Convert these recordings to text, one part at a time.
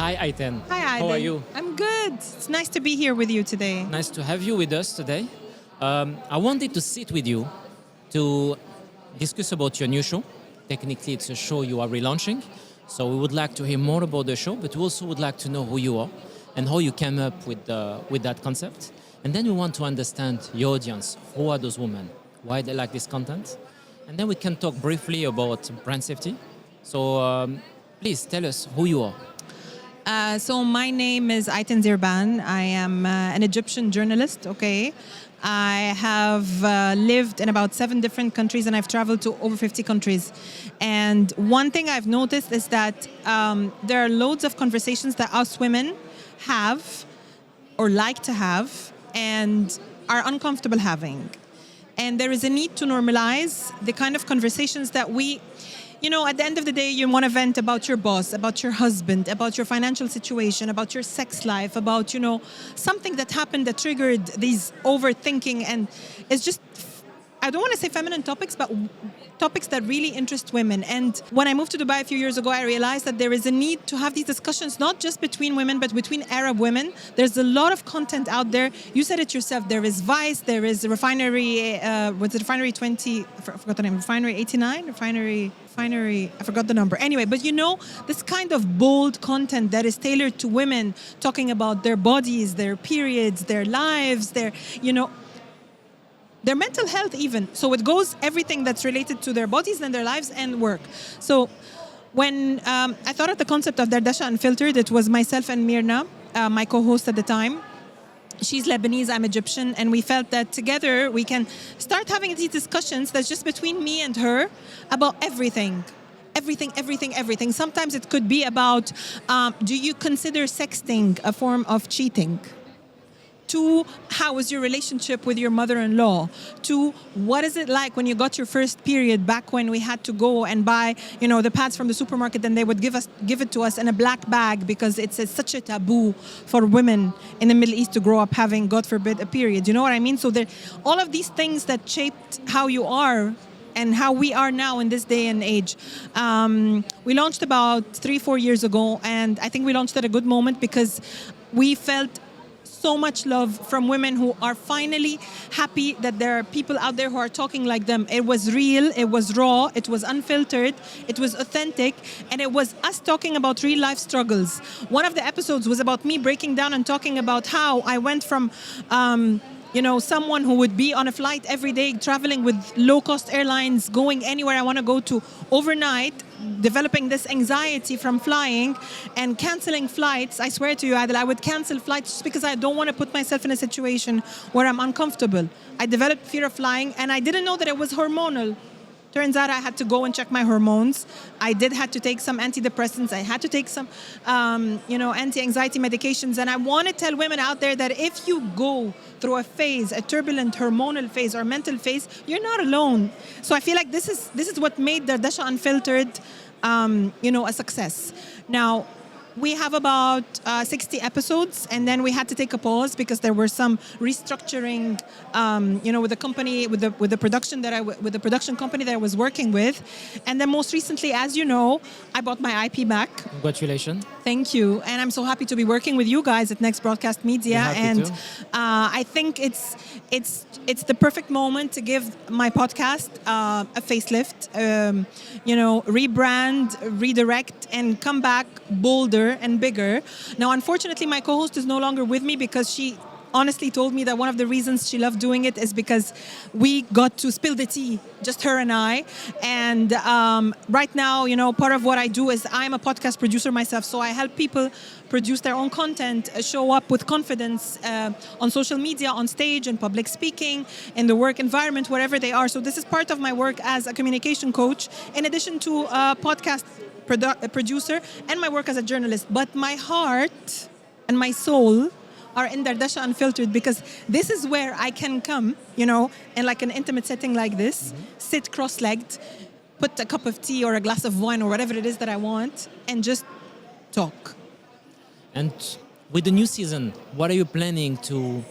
Hi, Eiten. Hi, Aiden. How are you? I'm good. It's nice to be here with you today. Nice to have you with us today. I wanted to sit with you to discuss about your new show. Technically, it's a show you are relaunching. So we would like to hear more about the show, but we also would like to know who you are and how you came up with that concept. And then we want to understand your audience. Who are those women? Why they like this content? And then we can talk briefly about brand safety. So please tell us who you are. So my name is Eiten Zeerban. I am an Egyptian journalist, okay? I have lived in about 7 different countries and I've traveled to over 50 countries. And one thing I've noticed is that there are loads of conversations that us women have or like to have and are uncomfortable having. And there is a need to normalize the kind of conversations that we, at the end of the day, you want to vent about your boss, about your husband, about your financial situation, about your sex life, about, something that happened that triggered these overthinking. And it's just, I don't want to say feminine topics, but topics that really interest women. And when I moved to Dubai a few years ago, I realized that there is a need to have these discussions, not just between women, but between Arab women. There's a lot of content out there. You said it yourself. There is Vice, there is Refinery, Refinery 20, I forgot the name, Refinery 89, Refinery, I forgot the number. Anyway, but this kind of bold content that is tailored to women, talking about their bodies, their periods, their lives, their mental health even. So it goes everything that's related to their bodies and their lives and work. So when I thought of the concept of Dardasha Unfiltered, it was myself and Mirna, my co-host at the time. She's Lebanese, I'm Egyptian, and we felt that together we can start having these discussions that's just between me and her about everything. Everything. Sometimes it could be about, do you consider sexting a form of cheating? To how is your relationship with your mother-in-law? To what is it like when you got your first period back when we had to go and buy, the pads from the supermarket and they would give it to us in a black bag because it's such a taboo for women in the Middle East to grow up having, God forbid, a period. You know what I mean? So all of these things that shaped how you are and how we are now in this day and age. We launched about 3-4 years ago, and I think we launched at a good moment because we felt so much love from women who are finally happy that there are people out there who are talking like them. It was real, it was raw, it was unfiltered, it was authentic, and it was us talking about real life struggles. One of the episodes was about me breaking down and talking about how I went from someone who would be on a flight every day, traveling with low-cost airlines, going anywhere I want to go to overnight, developing this anxiety from flying and canceling flights. I swear to you, Adel, I would cancel flights just because I don't want to put myself in a situation where I'm uncomfortable. I developed fear of flying, and I didn't know that it was hormonal. Turns out I had to go and check my hormones. I had to take some antidepressants. I had to take some, anti-anxiety medications. And I want to tell women out there that if you go through a phase, a turbulent hormonal phase or mental phase, you're not alone. So I feel like this is what made Dardasha Unfiltered, a success. Now, we have about 60 episodes, and then we had to take a pause because there were some restructuring, with the company, with the production company that I was working with, and then most recently, as you know, I bought my IP back. Congratulations! Thank you, and I'm so happy to be working with you guys at Next Broadcast Media, and I think it's the perfect moment to give my podcast a facelift, rebrand, redirect, and come back bolder and bigger. Now, unfortunately, my co-host is no longer with me because she honestly told me that one of the reasons she loved doing it is because we got to spill the tea, just her and I. And right now, part of what I do is I'm a podcast producer myself, so I help people produce their own content, show up with confidence on social media, on stage, in public speaking, in the work environment, wherever they are. So this is part of my work as a communication coach, in addition to a podcast producer and my work as a journalist. But my heart and my soul are in Dardasha Unfiltered because this is where I can come, in like an intimate setting like this, sit cross-legged, put a cup of tea or a glass of wine or whatever it is that I want, and just talk. And with the new season, what are you planning to,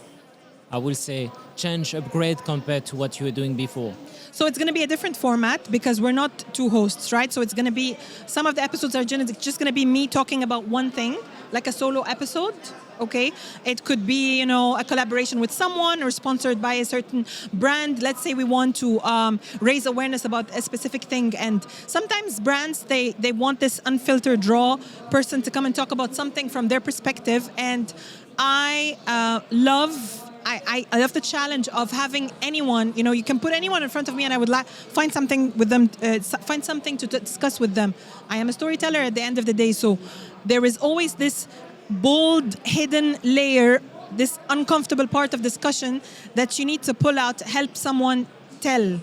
I will say, change, upgrade compared to what you were doing before? So it's going to be a different format because we're not two hosts, right? So it's going to be, some of the episodes are just going to be me talking about one thing, like a solo episode. Okay, it could be, a collaboration with someone or sponsored by a certain brand. Let's say we want to raise awareness about a specific thing, and sometimes brands they want this unfiltered, raw person to come and talk about something from their perspective. And I love the challenge of having anyone. You can put anyone in front of me, and I would find something with them, find something to discuss with them. I am a storyteller at the end of the day, so there is always this bold hidden layer, this uncomfortable part of discussion that you need to pull out to help someone tell.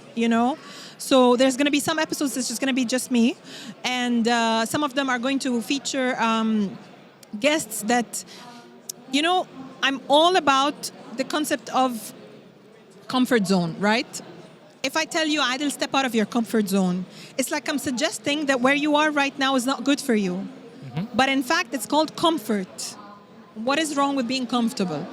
So there's going to be some episodes that's just going to be just me, and some of them are going to feature guests that, I'm all about the concept of comfort zone, right? If I tell you, Adil, step out of your comfort zone, it's like I'm suggesting that where you are right now is not good for you. But in fact, it's called comfort. What is wrong with being comfortable?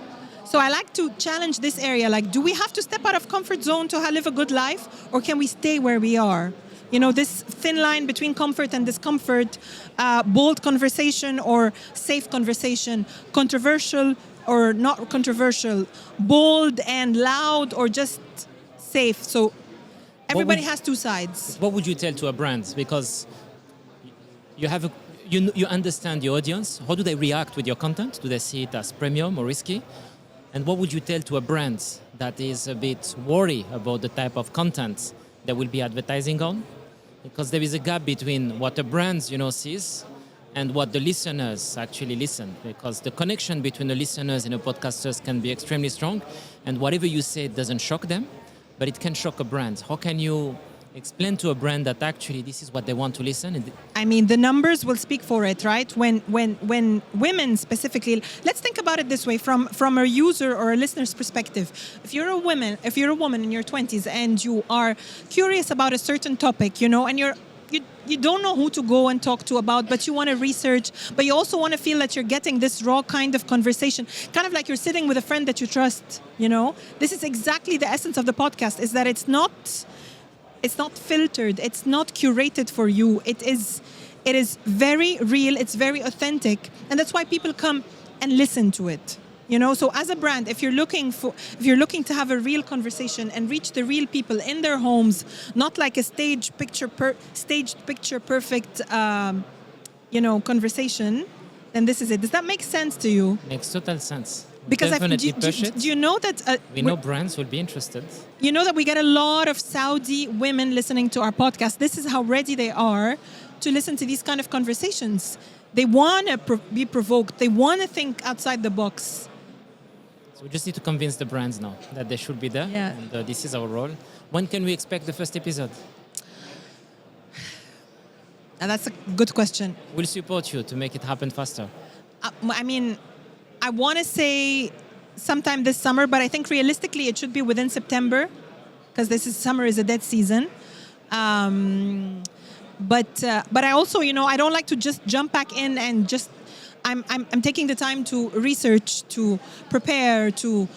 So I like to challenge this area. Like, do we have to step out of comfort zone to live a good life? Or can we stay where we are? This thin line between comfort and discomfort, bold conversation or safe conversation, controversial or not controversial, bold and loud or just safe. So everybody has two sides. What would you tell to a brand? Because you have you understand your audience. How do they react with your content? Do they see it as premium or risky? And what would you tell to a brand that is a bit worried about the type of content they will be advertising on? Because there is a gap between what a brand sees and what the listeners actually listen. Because the connection between the listeners and the podcasters can be extremely strong, and whatever you say doesn't shock them, but it can shock a brand. How can you explain to a brand that actually this is what they want to listen? I mean, the numbers will speak for it, right? When women specifically, let's think about it this way, from a user or a listener's perspective. If you're a woman in your 20s and you are curious about a certain topic, and you don't know who to go and talk to about, but you want to research, but you also want to feel that you're getting this raw kind of conversation, kind of like you're sitting with a friend that you trust, This is exactly the essence of the podcast, is that it's not filtered, it's not curated for you. It is very real, it's very authentic, and that's why people come and listen to it. So as a brand, if you're looking to have a real conversation and reach the real people in their homes, not like a staged picture perfect conversation, then this is it. Does that make sense to you? Makes total sense. Because do you know that we know brands will be interested. You know that we get a lot of Saudi women listening to our podcast. This is how ready they are to listen to these kind of conversations. They want to be provoked. They want to think outside the box. So we just need to convince the brands now that they should be there. Yeah. And this is our role. When can we expect the first episode? That's a good question. We'll support you to make it happen faster. I want to say sometime this summer, but I think realistically it should be within September, because summer is a dead season. But I also, I don't like to just jump back in and just. I'm taking the time to research, to prepare, to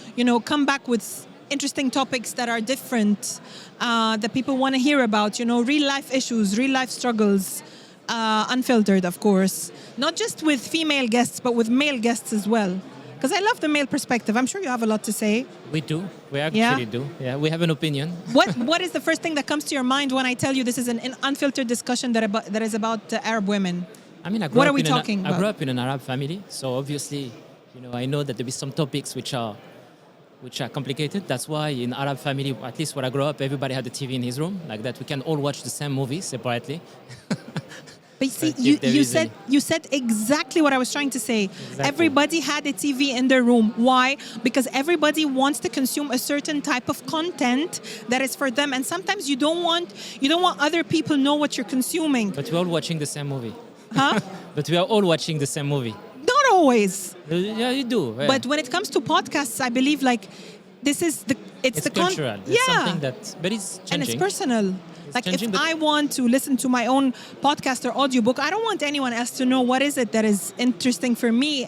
come back with interesting topics that are different, that people want to hear about. Real life issues, real life struggles. Unfiltered, of course, not just with female guests, but with male guests as well. Because I love the male perspective. I'm sure you have a lot to say. We do. We actually do. Yeah, we have an opinion. What is the first thing that comes to your mind when I tell you this is an unfiltered discussion that is about Arab women? What are we talking about? I grew up in an Arab family, so obviously, I know that there will be some topics which are complicated. That's why in Arab family, at least where I grew up, everybody had a TV in his room, like that. We can all watch the same movie separately. But see, you said exactly what I was trying to say. Exactly. Everybody had a TV in their room. Why? Because everybody wants to consume a certain type of content that is for them, and sometimes you don't want other people know what you're consuming. But we're all watching the same movie. Huh? But we are all watching the same movie. Not always. Yeah, you do. Yeah. But when it comes to podcasts, I believe it's cultural. It's something but it's changing. And it's personal. If I want to listen to my own podcast or audiobook, I don't want anyone else to know what is it that is interesting for me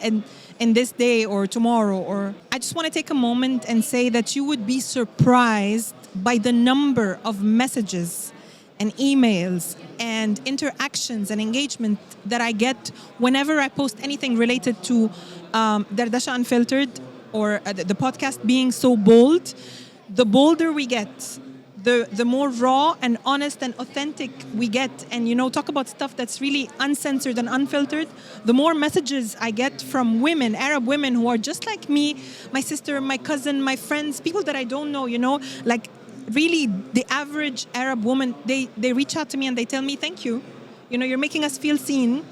in this day or tomorrow. Or I just want to take a moment and say that you would be surprised by the number of messages and emails and interactions and engagement that I get whenever I post anything related to Dardasha Unfiltered or the podcast being so bold, the bolder we get, the more raw and honest and authentic we get, and talk about stuff that's really uncensored and unfiltered, the more messages I get from women, Arab women who are just like me, my sister, my cousin, my friends, people that I don't know, like really the average Arab woman, they reach out to me and they tell me, thank you, you're making us feel seen.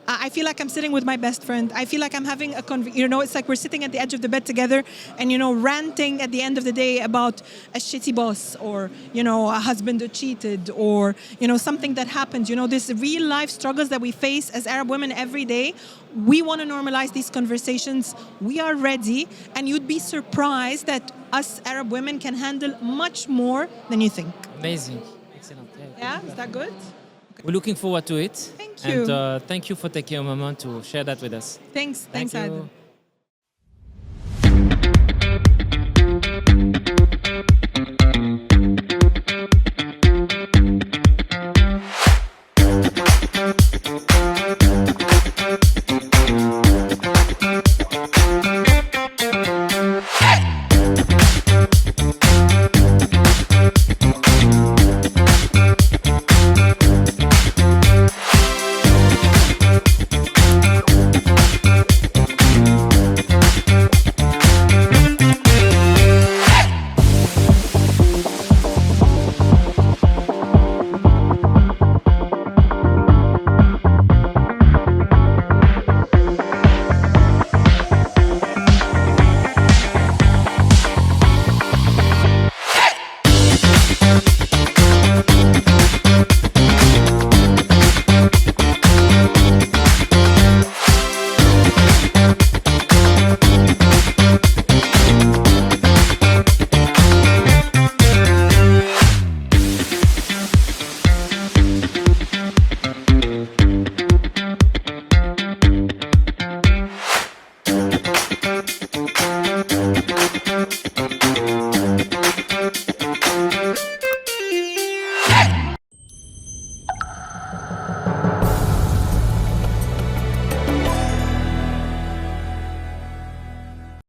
I feel like I'm sitting with my best friend. I feel like I'm having it's like we're sitting at the edge of the bed together and, ranting at the end of the day about a shitty boss or, a husband who cheated or, something that happened. This real life struggles that we face as Arab women every day. We want to normalize these conversations. We are ready. And you'd be surprised that us Arab women can handle much more than you think. Amazing. Excellent. Yeah, is that good? We're looking forward to it. Thank you. And thank you for taking a moment to share that with us. Thanks, Thank Ad. you.